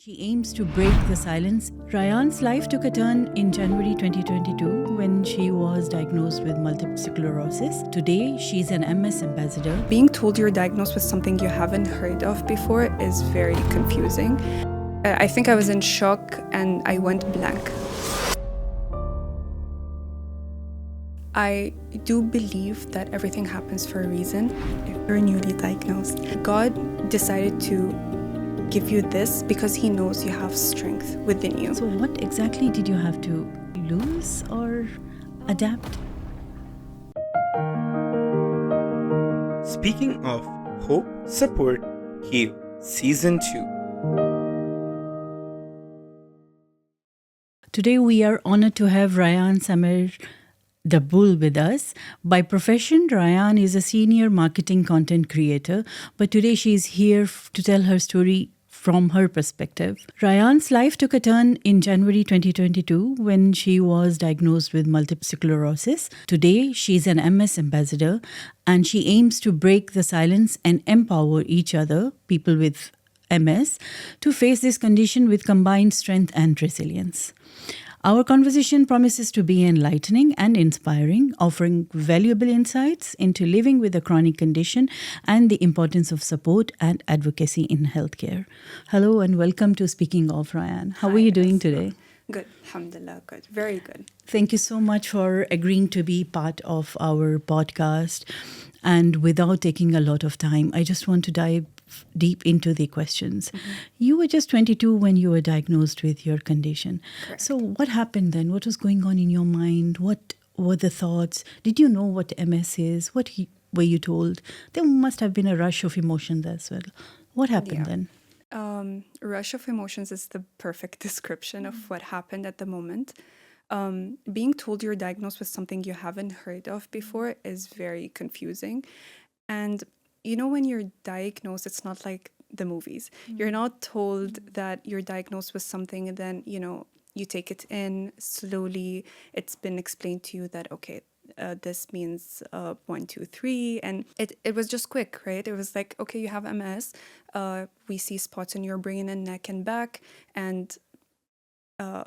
She aims to break the silence. Rayan's life took a turn in January 2022 when she was diagnosed with multiple sclerosis. Today, she's an MS ambassador. Being told you're diagnosed with something you haven't heard of before is very confusing. I think I was in shock and I went blank. I do believe that everything happens for a reason. If you're newly diagnosed, God decided to give you this because He knows you have strength within you. So, what exactly did you have to lose or adapt? Speaking of Hope, Support, Heal, Season 2. Today, we are honored to have Rayan Samer Daboul with us. By profession, Rayan is a senior marketing content creator, but today she is here to tell her story from her perspective. Rayan's life took a turn in January 2022 when she was diagnosed with multiple sclerosis. Today, she's an MS ambassador and she aims to break the silence and empower each other, people with MS, to face this condition with combined strength and resilience. Our conversation promises to be enlightening and inspiring, offering valuable insights into living with a chronic condition and the importance of support and advocacy in healthcare. Hello and welcome to Speaking of, Rayan. How are you doing today? Good, alhamdulillah, good, very good. Thank you so much for agreeing to be part of our podcast. And without taking a lot of time, I just want to dive deep into the questions. Mm-hmm. You were just 22 when you were diagnosed with your condition. Correct. So what happened then? What was going on in your mind? What were the thoughts? Did you know what MS is? What were you told? There must have been a rush of emotions as well. What happened then? Rush of emotions is the perfect description of what happened at the moment. Being told you're diagnosed with something you haven't heard of before is very confusing. And you know, when you're diagnosed, it's not like the movies. You're not told that you're diagnosed with something and then, you take it in slowly. It's been explained to you that, okay, this means 1, 2, 3. And it was just quick, right? It was like, okay, you have MS. We see spots in your brain and neck and back. And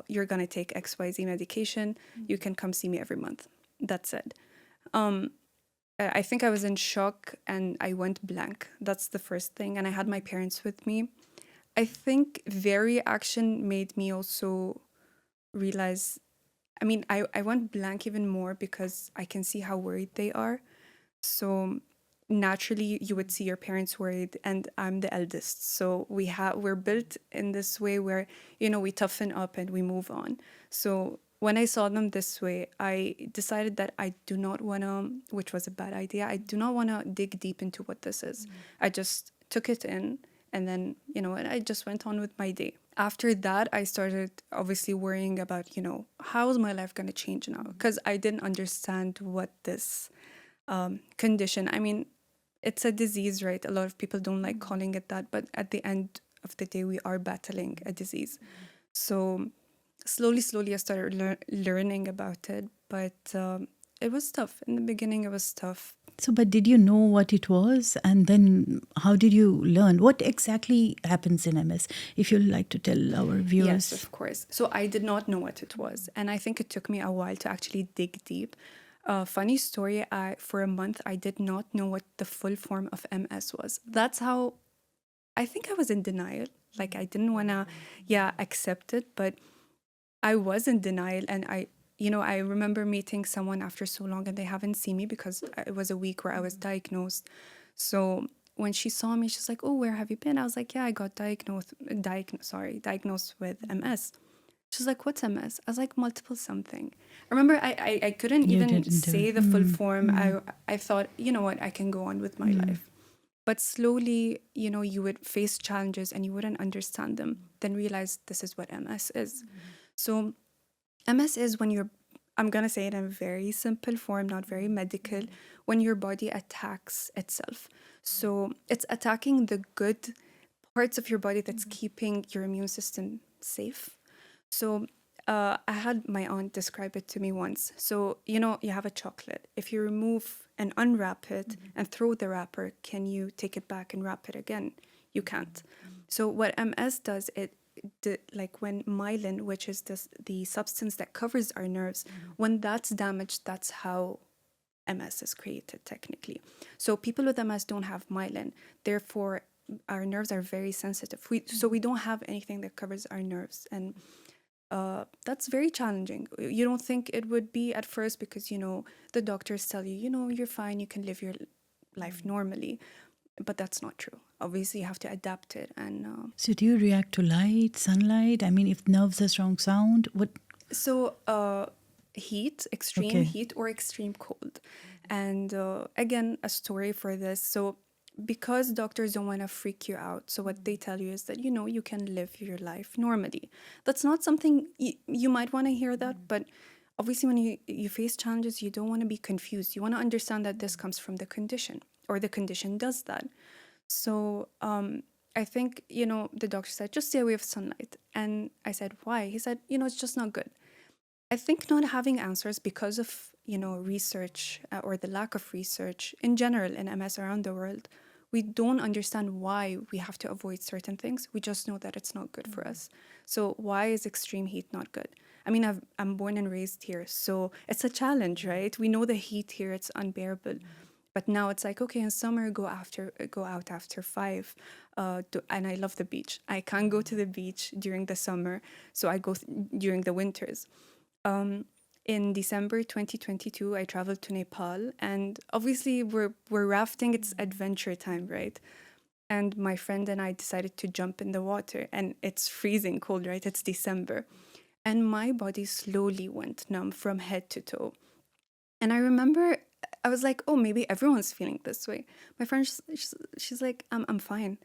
you're going to take XYZ medication. You can come see me every month. That's it. I think I was in shock and I went blank. That's the first thing. And I had my parents with me. I think their reaction made me also realize, I went blank even more because I can see how worried they are. So naturally you would see your parents worried, and I'm the eldest. So we're built in this way where, we toughen up and we move on. So when I saw them this way, I decided that I do not want to, which was a bad idea, I do not want to dig deep into what this is. I just took it in and then, I just went on with my day. After that, I started obviously worrying about, how is my life going to change now? Because I didn't understand what this condition, it's a disease, right? A lot of people don't like calling it that, but at the end of the day, we are battling a disease. So slowly I started learning about it, but it was tough. In the beginning, it was tough. So, but did you know what it was? And then how did you learn? What exactly happens in MS? If you'd like to tell our viewers. Yes, of course. So I did not know what it was. And I think it took me a while to actually dig deep. Funny story, for a month, I did not know what the full form of MS was. That's how, I think I was in denial. Like I didn't want to, accept it, but I was in denial. And I remember meeting someone after so long and they haven't seen me because it was a week where I was diagnosed. So when she saw me, she's like, oh, where have you been? I was like, yeah, I got diagnosed with MS. She's like, what's MS? I was like, multiple something. I remember I couldn't even say the full form. I thought, you know what, I can go on with my life. But slowly, you would face challenges and you wouldn't understand them, then realize this is what MS is. So MS is when I'm going to say it in a very simple form, not very medical, when your body attacks itself. So it's attacking the good parts of your body that's keeping your immune system safe. So I had my aunt describe it to me once. So, you have a chocolate. If you remove and unwrap it and throw the wrapper, can you take it back and wrap it again? You can't. So what MS does, it like when myelin, which is the substance that covers our nerves, when that's damaged, that's how MS is created technically. So people with MS don't have myelin. Therefore, our nerves are very sensitive. So we don't have anything that covers our nerves. And that's very challenging. You don't think it would be at first because, the doctors tell you, you're fine, you can live your life normally. But that's not true. Obviously, you have to adapt it. And So do you react to light, sunlight? I mean, if nerves are strong sound, what? so heat, extreme Okay. heat or extreme cold. And again, a story for this. So because doctors don't want to freak you out, so what they tell you is that, you can live your life normally. That's not something you might want to hear that, but obviously when you face challenges, you don't want to be confused. You want to understand that this comes from the condition, or the condition does that. So I think, the doctor said, just stay away from sunlight. And I said, why? He said, it's just not good. I think not having answers because of, research or the lack of research in general in MS around the world, we don't understand why we have to avoid certain things. We just know that it's not good for us. So why is extreme heat not good? I mean, I'm born and raised here, so it's a challenge, right? We know the heat here, it's unbearable. But now it's like, okay, in summer, go out after 5. And I love the beach. I can't go to the beach during the summer, so I go during the winters. In December 2022, I traveled to Nepal, and obviously we're rafting. It's adventure time, right? And my friend and I decided to jump in the water, and it's freezing cold, right? It's December, and my body slowly went numb from head to toe. And I remember I was like, oh, maybe everyone's feeling this way. My friend, she's like, I'm fine.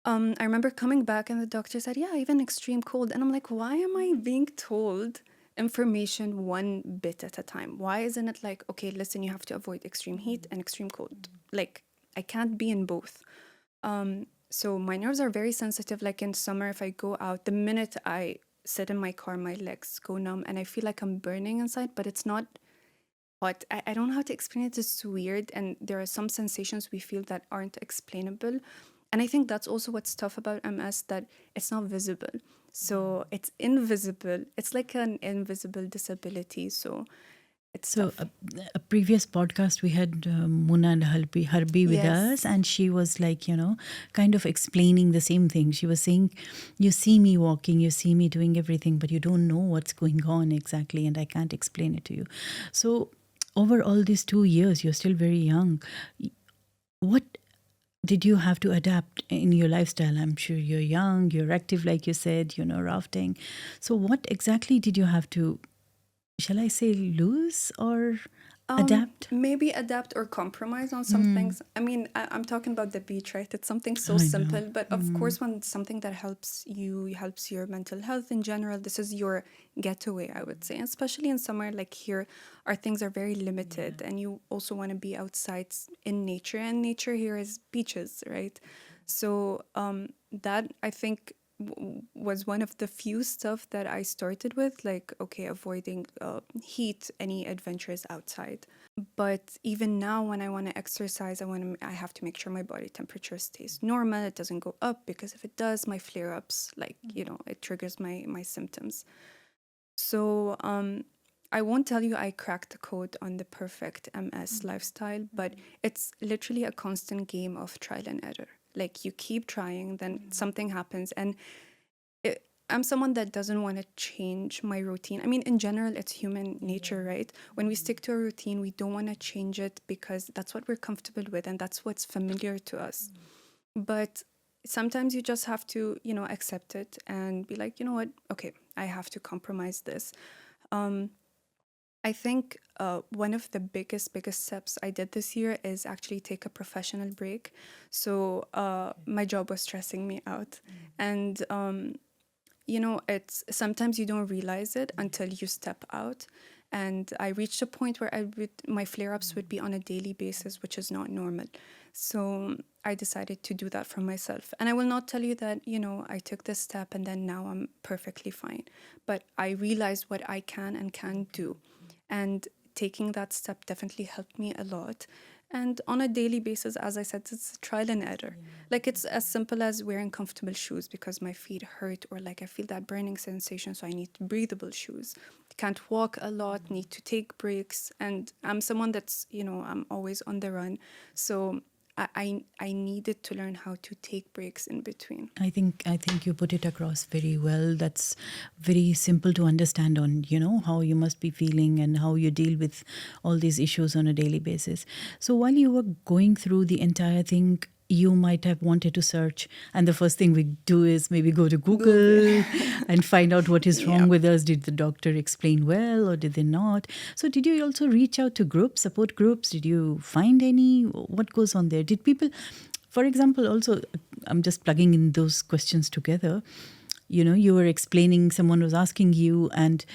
I remember coming back and the doctor said, yeah, even extreme cold. And I'm like, why am I being told information one bit at a time? Why isn't it like, okay, listen, you have to avoid extreme heat and extreme cold? Like, I can't be in both. So my nerves are very sensitive. Like in summer, if I go out, the minute I sit in my car, my legs go numb and I feel like I'm burning inside, but it's not hot. I don't know how to explain it. It's weird. And there are some sensations we feel that aren't explainable. And I think that's also what's tough about MS, that it's not visible. So it's invisible. It's like an invisible disability. So it's So tough. a previous podcast we had Muna and Harbi with Yes. us, and she was like, kind of explaining the same thing. She was saying, you see me walking, you see me doing everything, but you don't know what's going on exactly, and I can't explain it to you. So over all these 2 years, you're still very young. What did you have to adapt in your lifestyle? I'm sure you're young, you're active, like you said, rafting. So what exactly did you have to, shall I say, lose or adapt? Maybe adapt or compromise on some things. I mean, I'm talking about the beach, right? It's something so I know. simple, but of course, when it's something that helps you, helps your mental health in general, this is your getaway, I would say. And especially in summer, like here, our things are very limited, and you also want to be outside in nature, and nature here is beaches, right? So that I think was one of the few stuff that I started with, like, okay, avoiding heat, any adventures outside. But even now, when I want to exercise, I have to make sure my body temperature stays normal. It doesn't go up, because if it does, my flare-ups, like, it triggers my symptoms. So I won't tell you I cracked the code on the perfect MS lifestyle, but it's literally a constant game of trial and error. Like, you keep trying, then something happens. And I'm someone that doesn't want to change my routine. I mean, in general, it's human nature, right? When we stick to a routine, we don't want to change it because that's what we're comfortable with and that's what's familiar to us. But sometimes you just have to, accept it and be like, you know what? Okay, I have to compromise this. I think one of the biggest steps I did this year is actually take a professional break. So my job was stressing me out. And it's sometimes you don't realize it until you step out. And I reached a point where my flare-ups would be on a daily basis, which is not normal. So I decided to do that for myself. And I will not tell you that, I took this step and then now I'm perfectly fine. But I realized what I can and can't do. And taking that step definitely helped me a lot. And on a daily basis, as I said, it's trial and error. Like it's as simple as wearing comfortable shoes because my feet hurt, or like I feel that burning sensation, so I need breathable shoes. Can't walk a lot, need to take breaks. And I'm someone that's, I'm always on the run. So I needed to learn how to take breaks in between. I think you put it across very well. That's very simple to understand on, how you must be feeling and how you deal with all these issues on a daily basis. So while you were going through the entire thing, you might have wanted to search, and the first thing we do is maybe go to Google and find out what is wrong with us. Did the doctor explain well or did they not? So did you also reach out to groups, support groups? Did you find any? What goes on there? Did people, for example, also, I'm just plugging in those questions together. You were explaining, someone was asking you, and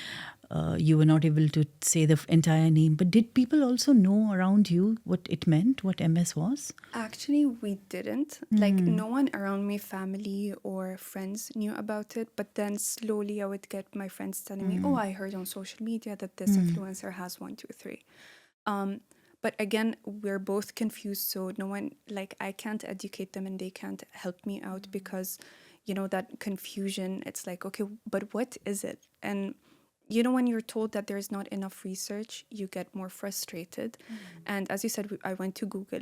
you were not able to say the entire name. But did people also know around you what it meant, what MS was? Actually, we didn't. Like, no one around me, family or friends, knew about it. But then slowly I would get my friends telling me, oh, I heard on social media that this influencer has 1, 2, 3. But again, we're both confused. So no one, like, I can't educate them and they can't help me out because, that confusion, it's like, okay, but what is it? And when you're told that there's not enough research, you get more frustrated. And as you said, I went to Google.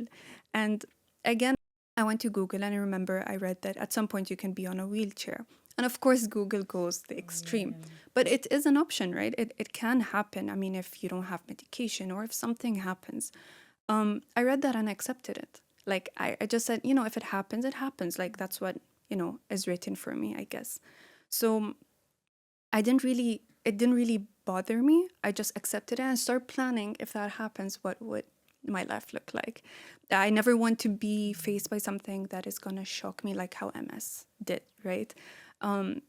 And again, I went to Google and I remember I read that at some point you can be on a wheelchair. And of course, Google goes the extreme. But it is an option, right? It can happen. I mean, if you don't have medication or if something happens. I read that and accepted it. Like, I just said, if it happens, it happens. Like, that's what, is written for me, I guess. So it didn't really bother me. I just accepted it and started planning, if that happens, what would my life look like. I never want to be faced by something that is going to shock me like how MS did, right?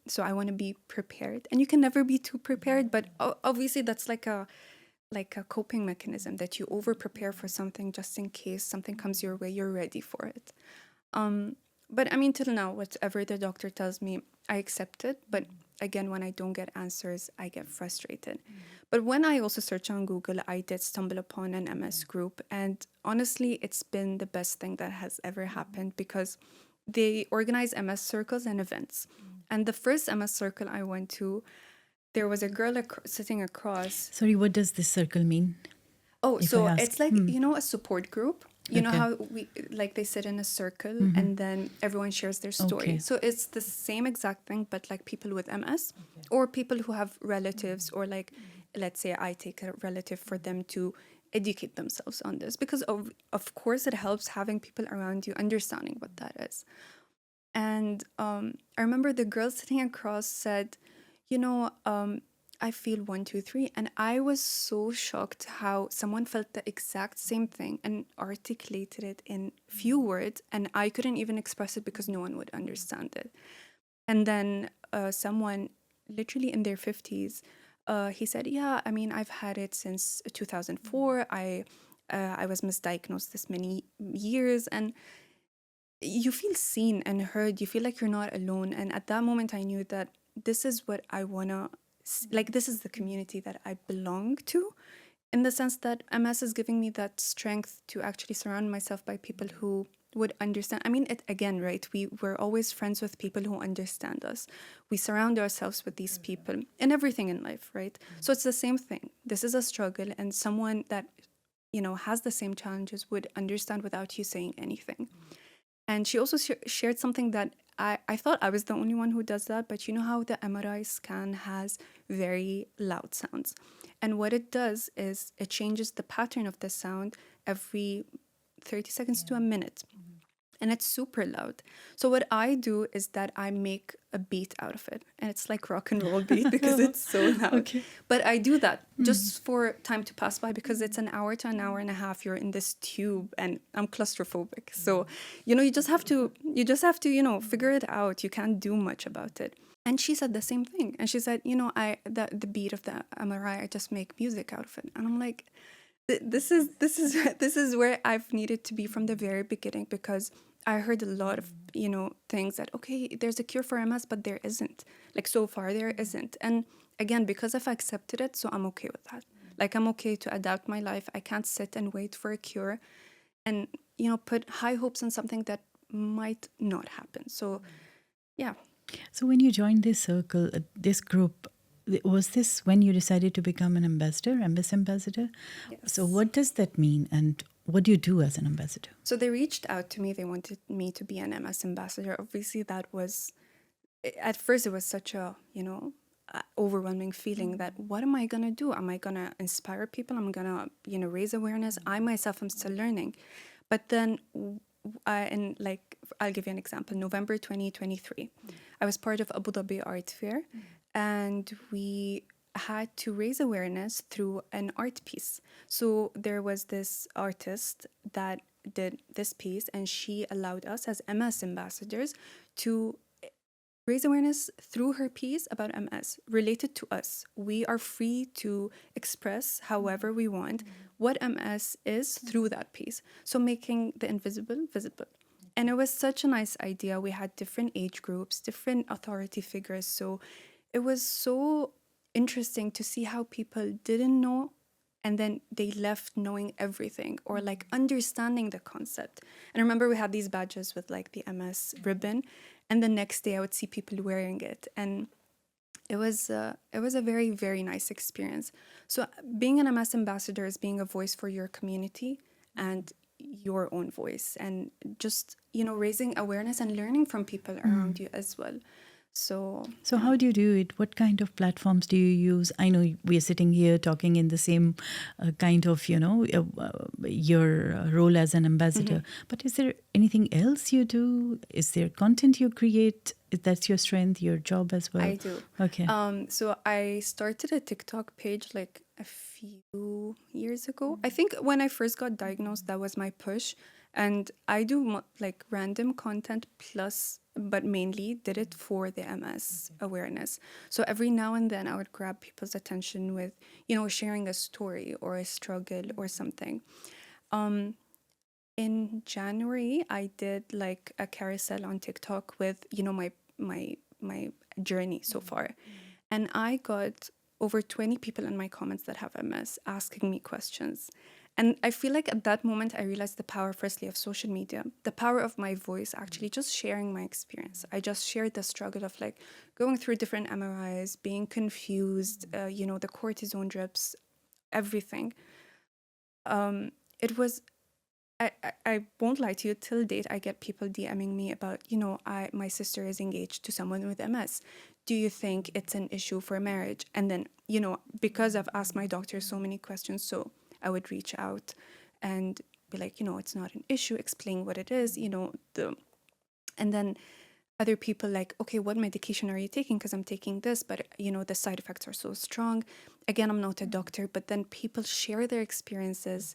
So I want to be prepared. And you can never be too prepared, but obviously that's like a coping mechanism, that you over prepare for something just in case something comes your way, you're ready for it. But I mean, till now, whatever the doctor tells me, I accept it. But again, when I don't get answers, I get frustrated. But when I also search on Google, I did stumble upon an MS group. And honestly, it's been the best thing that has ever happened because they organize MS circles and events. And the first MS circle I went to, there was a girl sitting across. Sorry, what does this circle mean? Oh, if so I ask? it's like, a support group. You know Okay. how they sit in a circle and then everyone shares their story. Okay. So it's the same exact thing, but like people with MS or people who have relatives, or like, let's say I take a relative for them to educate themselves on this, because of course it helps having people around you understanding what that is. And I remember the girl sitting across said, I feel 1, 2, 3. And I was so shocked how someone felt the exact same thing and articulated it in few words. And I couldn't even express it because no one would understand it. And then someone literally in their 50s, he said, yeah, I mean, I've had it since 2004. I was misdiagnosed this many years. And you feel seen and heard. You feel like you're not alone. And at that moment, I knew that this is what I want to, like, this is the community that I belong to, in the sense that MS is giving me that strength to actually surround myself by people who would understand. I mean, it again, right? We're always friends with people who understand us. We surround ourselves with these people in everything in life, right? So it's the same thing. This is a struggle, and someone that, has the same challenges would understand without you saying anything. And she also shared something that I thought I was the only one who does that, but you know how the MRI scan has very loud sounds. And what it does is it changes the pattern of the sound every 30 seconds to a minute. And it's super loud. So what I do is that I make a beat out of it. And it's like rock and roll beat because it's so loud. Okay. But I do that just for time to pass by, because it's an hour to an hour and a half. You're in this tube and I'm claustrophobic. So, you just have to, figure it out. You can't do much about it. And she said the same thing. And she said, the beat of the MRI, I just make music out of it. And I'm like, this is where I've needed to be from the very beginning, because I heard a lot of, things that, okay, there's a cure for MS, but there isn't. Like, so far, there isn't. And again, because I've accepted it, so I'm okay with that. Like, I'm okay to adapt my life. I can't sit and wait for a cure. and put high hopes on something that might not happen. So yeah. So when you joined this circle, this group, was this when you decided to become an ambassador, MS ambassador? Yes. So what does that mean, and what do you do as an ambassador? So they reached out to me. They wanted me to be an MS ambassador. Obviously, that was, at first, it was such a, overwhelming feeling that what am I going to do? Am I going to inspire people? I'm going to, raise awareness. I myself am still learning. But then, and like, I'll give you an example. November 2023, I was part of Abu Dhabi Art Fair, and we had to raise awareness through an art piece. So there was this artist that did this piece, and she allowed us as MS ambassadors to raise awareness through her piece about MS related to us. We are free to express however we want what MS is through that piece. So making the invisible visible. And it was such a nice idea. We had different age groups, different authority figures. So it was so interesting to see how people didn't know and then they left knowing everything or like understanding the concept. And I remember we had these badges with like the MS ribbon, and the next day I would see people wearing it, and it was a very, very nice experience. So being an MS ambassador is being a voice for your community and your own voice, and just raising awareness and learning from people around you as well. So how do you do it? What kind of platforms do you use? I know we are sitting here talking in the same kind of, your role as an ambassador. But is there anything else you do? Is there content you create? Is that your strength, your job as well? I do. Okay. So I started a TikTok page like a few years ago. I think when I first got diagnosed, that was my push. And I do like random content plus, but mainly did it for the MS awareness. So every now and then I would grab people's attention with, sharing a story or a struggle or something. In January, I did like a carousel on TikTok with, my journey so far. And I got over 20 people in my comments that have MS asking me questions. And I feel like at that moment, I realized the power, firstly, of social media, the power of my voice, actually just sharing my experience. I just shared the struggle of like going through different MRIs, being confused, the cortisone drips, everything. It was, I won't lie to you, till date, I get people DMing me about, my sister is engaged to someone with MS. Do you think it's an issue for marriage? And then, because I've asked my doctor so many questions, so I would reach out and be like, it's not an issue, explain what it is, and then other people like, okay, what medication are you taking? Because I'm taking this, but the side effects are so strong. Again, I'm not a doctor, but then people share their experiences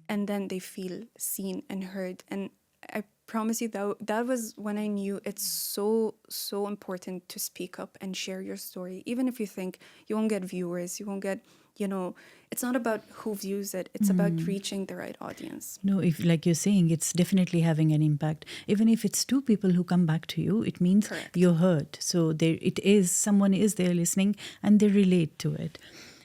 and then they feel seen and heard. And I promise you that was when I knew it's so, so important to speak up and share your story. Even if you think you won't get viewers, you won't get, it's not about who views it. It's about reaching the right audience. No, if like you're saying, it's definitely having an impact. Even if it's two people who come back to you, it means Correct. you're heard. So there, it is, someone is there listening and they relate to it.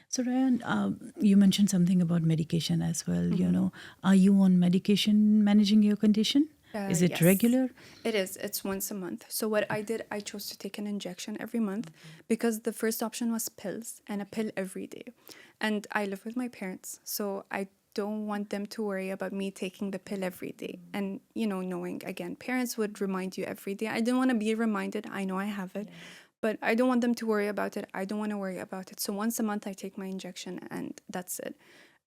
So Rayan, you mentioned something about medication as well. Are you on medication managing your condition? Is it Yes. regular? It is. It's once a month. So what I did, I chose to take an injection every month because the first option was pills and a pill every day. And I live with my parents, so I don't want them to worry about me taking the pill every day. And, knowing, again, parents would remind you every day. I didn't want to be reminded. I know I have it, but I don't want them to worry about it. I don't want to worry about it. So once a month, I take my injection and that's it.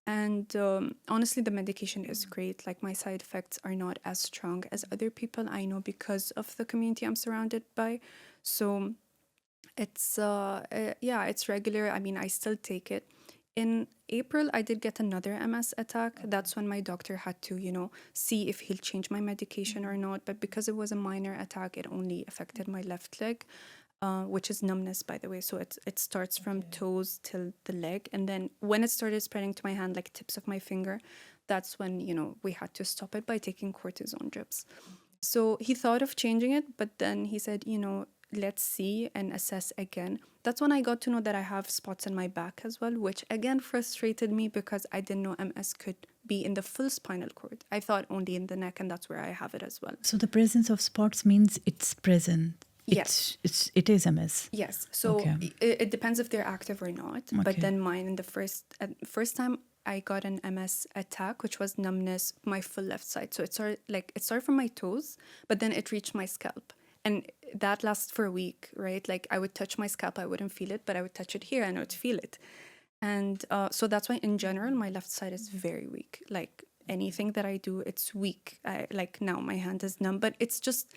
And honestly, the medication is great. Like, my side effects are not as strong as other people I know because of the community I'm surrounded by. So it's it's regular. I mean, I still take it. In April, I did get another MS attack. That's when my doctor had to, see if he'll change my medication or not. But because it was a minor attack, it only affected my left leg, which is numbness, by the way. So it starts from toes till the leg. And then when it started spreading to my hand, like tips of my finger, that's when, we had to stop it by taking cortisone drips. So he thought of changing it, but then he said, let's see and assess again. That's when I got to know that I have spots in my back as well, which again frustrated me because I didn't know MS could be in the full spinal cord. I thought only in the neck, and that's where I have it as well. So the presence of spots means it's present. Yes. It is MS. Yes. So Okay. it depends if they're active or not. But Okay. then mine, in the first time I got an MS attack, which was numbness my full left side. So it started from my toes, but then it reached my scalp. And that lasts for a week, right? Like I would touch my scalp, I wouldn't feel it, but I would touch it here and I would feel it. And so that's why in general, my left side is very weak. Like anything that I do, it's weak. Like now my hand is numb, but it's just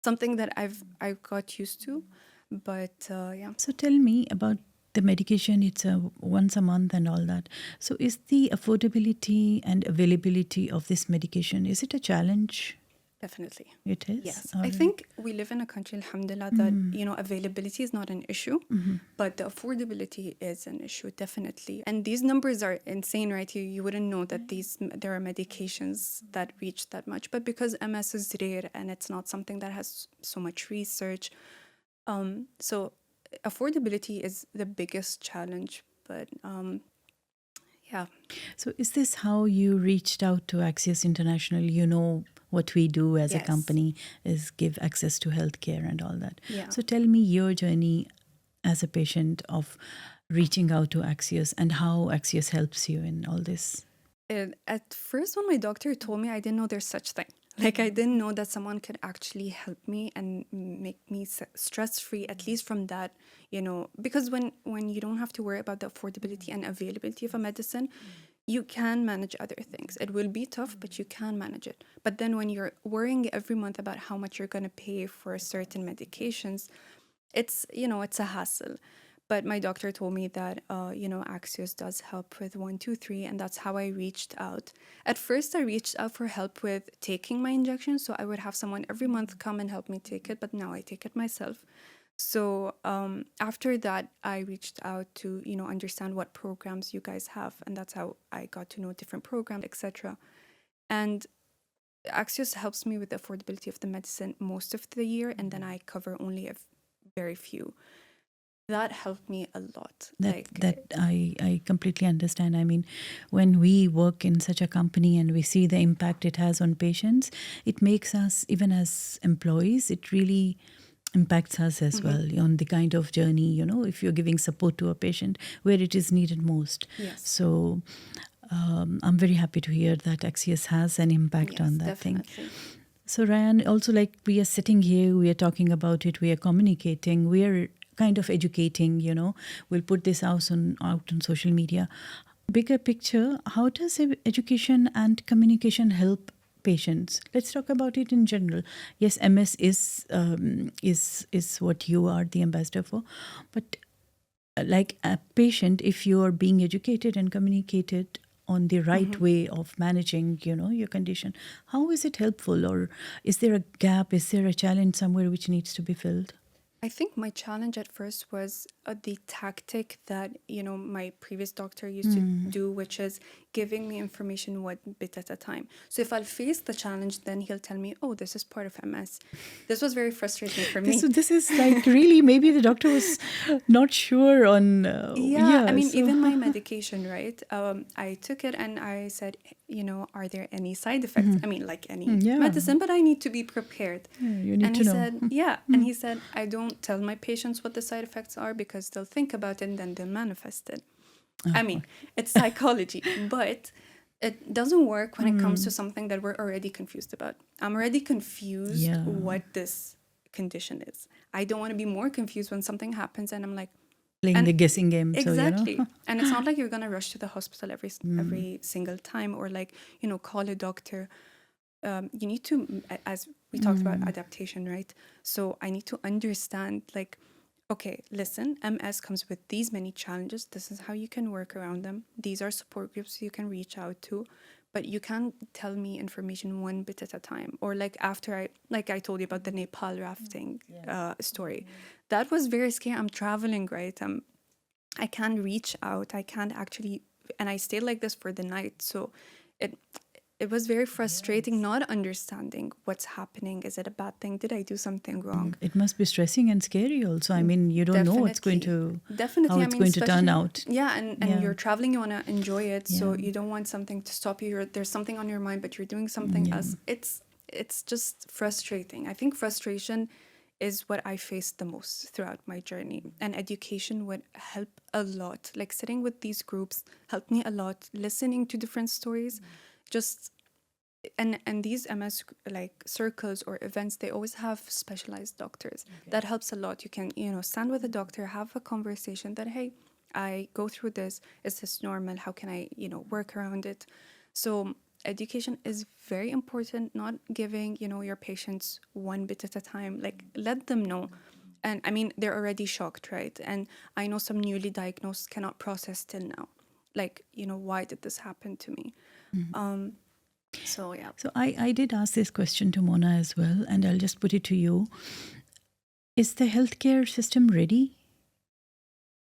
something that I got used to. But yeah. So tell me about the medication. It's once a month and all that. So is the affordability and availability of this medication, is it a challenge? Definitely. It is? Yes. All I right. think we live in a country, alhamdulillah, that, availability is not an issue, but the affordability is an issue, definitely. And these numbers are insane, right? You wouldn't know that there are medications that reach that much, but because MS is rare and it's not something that has so much research, so affordability is the biggest challenge, but yeah. So is this how you reached out to Axios International? You know what we do as a Yes. company is give access to healthcare and all that. Yeah. So tell me your journey as a patient of reaching out to Axios and how Axios helps you in all this. At first, when my doctor told me, I didn't know there's such thing. Like I didn't know that someone could actually help me and make me stress-free, at least from that, because when you don't have to worry about the affordability and availability of a medicine, you can manage other things. It will be tough, but you can manage it. But then when you're worrying every month about how much you're going to pay for certain medications, it's a hassle. But my doctor told me that, Axios does help with 1, 2, 3, and that's how I reached out. At first, I reached out for help with taking my injection, so I would have someone every month come and help me take it, but now I take it myself. So after that, I reached out to, understand what programs you guys have, and that's how I got to know different programs, etc. And Axios helps me with the affordability of the medicine most of the year, and then I cover only a very few. That helped me a lot. That I completely understand. I mean, when we work in such a company and we see the impact it has on patients, it makes us, even as employees, it really impacts us as well on the kind of journey, if you're giving support to a patient where it is needed most. Yes. So I'm very happy to hear that Axios has an impact on that definitely. thing. So Rayan, also like we are sitting here, we are talking about it, we are communicating, we are kind of educating, we'll put this out on social media. Bigger picture, how does education and communication help patients? Let's talk about it in general. Yes, MS is what you are the ambassador for, but like a patient, if you are being educated and communicated on the right way of managing, your condition, how is it helpful? Or is there a gap? Is there a challenge somewhere which needs to be filled? I think my challenge at first was the tactic that, my previous doctor used to do, which is giving me information one bit at a time. So if I'll face the challenge, then he'll tell me, oh, this is part of MS. This was very frustrating for me. So this is like really, maybe the doctor was not sure on... I mean, even my medication, right? I took it and I said, are there any side effects? I mean, like any medicine, but I need to be prepared. You need and to he know. said, and he said, I don't tell my patients what the side effects are because they'll think about it and then they'll manifest it. I mean, it's psychology, but it doesn't work when it comes to something that we're already confused about. I'm already confused what this condition is. I don't want to be more confused when something happens and I'm like, Playing the guessing game. Exactly. So, And it's not like you're going to rush to the hospital every single time or like, call a doctor. You need to, as we talked about adaptation, right? So I need to understand like, okay, listen, MS comes with these many challenges. This is how you can work around them. These are support groups you can reach out to, but you can't tell me information one bit at a time. Or like after I told you about the Nepal rafting story. That was very scary. I'm traveling, right? I can't reach out. I can't actually, and I stayed like this for the night. So it was very frustrating not understanding what's happening. Is it a bad thing? Did I do something wrong? It must be stressing and scary also. I mean, you don't know what's going to, Definitely. how it's going to turn out. Yeah, and you're traveling, you want to enjoy it, so Yeah. you don't want something to stop you. There's something on your mind, but you're doing something else. It's just frustrating. I think frustration is what I faced the most throughout my journey, and education would help a lot. Like sitting with these groups helped me a lot. Listening to different stories, just and these MS like circles or events, they always have specialized doctors. That helps a lot. You can stand with a doctor, have a conversation that, hey, I go through this. Is this normal? How can I work around it? So education is very important. Not giving your patients one bit at a time. Like, let them know. And I mean, they're already shocked, right? And I know some newly diagnosed cannot process till now. Like, why did this happen to me? So yeah. So I did ask this question to Mona as well, and I'll just put it to you. Is the healthcare system ready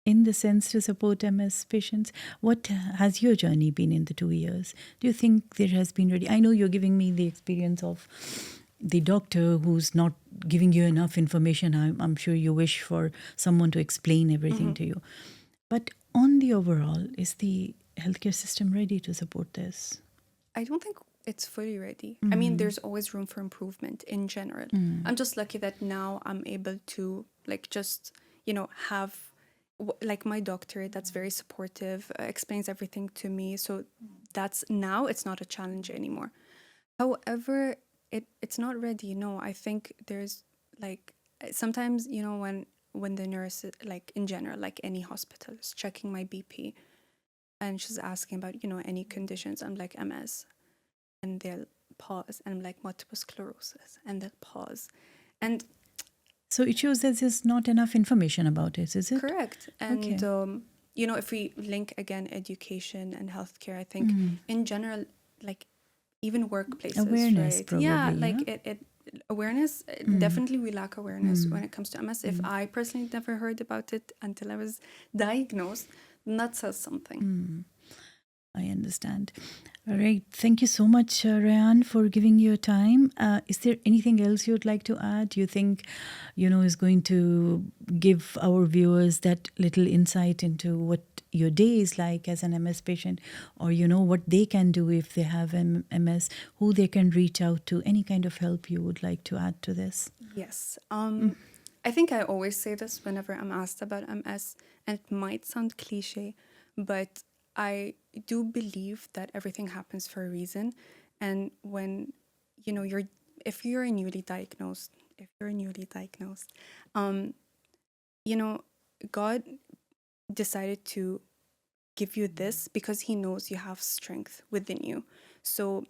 in the sense to support MS patients? What has your journey been in the 2 years? Do you think there has been ready? I know you're giving me the experience of the doctor who's not giving you enough information. I'm sure you wish for someone to explain everything to you. But on the overall, is the healthcare system ready to support this? I don't think it's fully ready. I mean, there's always room for improvement in general. I'm just lucky that now I'm able to just have like my doctor that's very supportive, explains everything to me. So now it's not a challenge anymore. However, it's not ready. No, I think there's sometimes when the nurse, like in general, like any hospital, is checking my BP and she's asking about any conditions, I'm like MS, and they'll pause, and I'm like multiple sclerosis, and they'll pause, and so it shows that there's not enough information about it, is it? correct. And if we link again education and healthcare, I think in general, like even workplaces, awareness, right? probably, Yeah, like it awareness. Definitely, we lack awareness when it comes to MS. If I personally never heard about it until I was diagnosed, then that says something. I understand. All right. Thank you so much, Rayan, for giving your time. Is there anything else you'd like to add? You think, is going to give our viewers that little insight into what your day is like as an MS patient, or, what they can do if they have MS, who they can reach out to, any kind of help you would like to add to this? Yes. I think I always say this whenever I'm asked about MS, and it might sound cliche, but I do believe that everything happens for a reason. And when, if you're newly diagnosed, God decided to give you this because he knows you have strength within you. So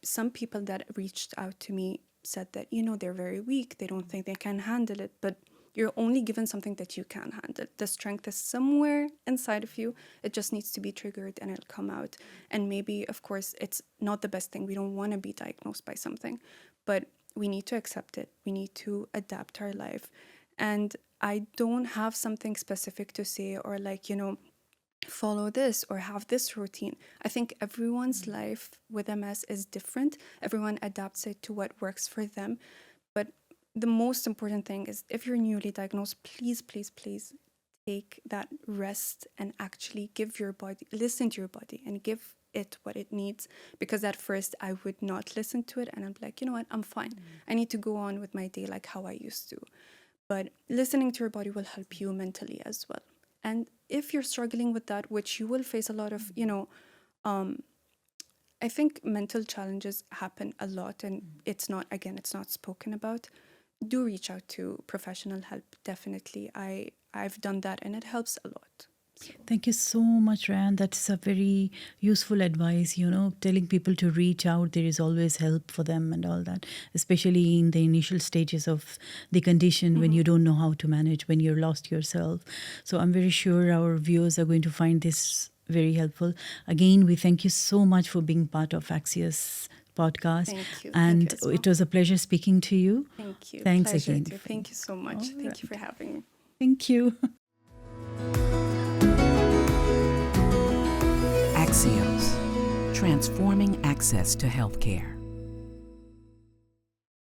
some people that reached out to me said that, they're very weak. They don't think they can handle it. But you're only given something that you can handle. The strength is somewhere inside of you. It just needs to be triggered and it'll come out. And maybe, of course, it's not the best thing. We don't want to be diagnosed by something, but we need to accept it. We need to adapt our life. And I don't have something specific to say or follow this or have this routine. I think everyone's life with MS is different. Everyone adapts it to what works for them. But the most important thing is, if you're newly diagnosed, please, please, please take that rest and actually listen to your body and give it what it needs. Because at first I would not listen to it and I'm like, you know what, I'm fine. I need to go on with my day like how I used to. But listening to your body will help you mentally as well. And if you're struggling with that, which you will face a lot of, I think mental challenges happen a lot, and it's not spoken about. Do reach out to professional help. Definitely. I've done that and it helps a lot. So. Thank you so much, Rayan. That's a very useful advice, telling people to reach out. There is always help for them and all that, especially in the initial stages of the condition when you don't know how to manage, when you're lost yourself. So I'm very sure our viewers are going to find this very helpful. Again, we thank you so much for being part of Axios podcast. Thank you. And Thank you as well. It was a pleasure speaking to you. Thank you. Thanks Pleasure again. too. Thank you so much. Thank you for having me. Thank you. Axios, transforming access to healthcare.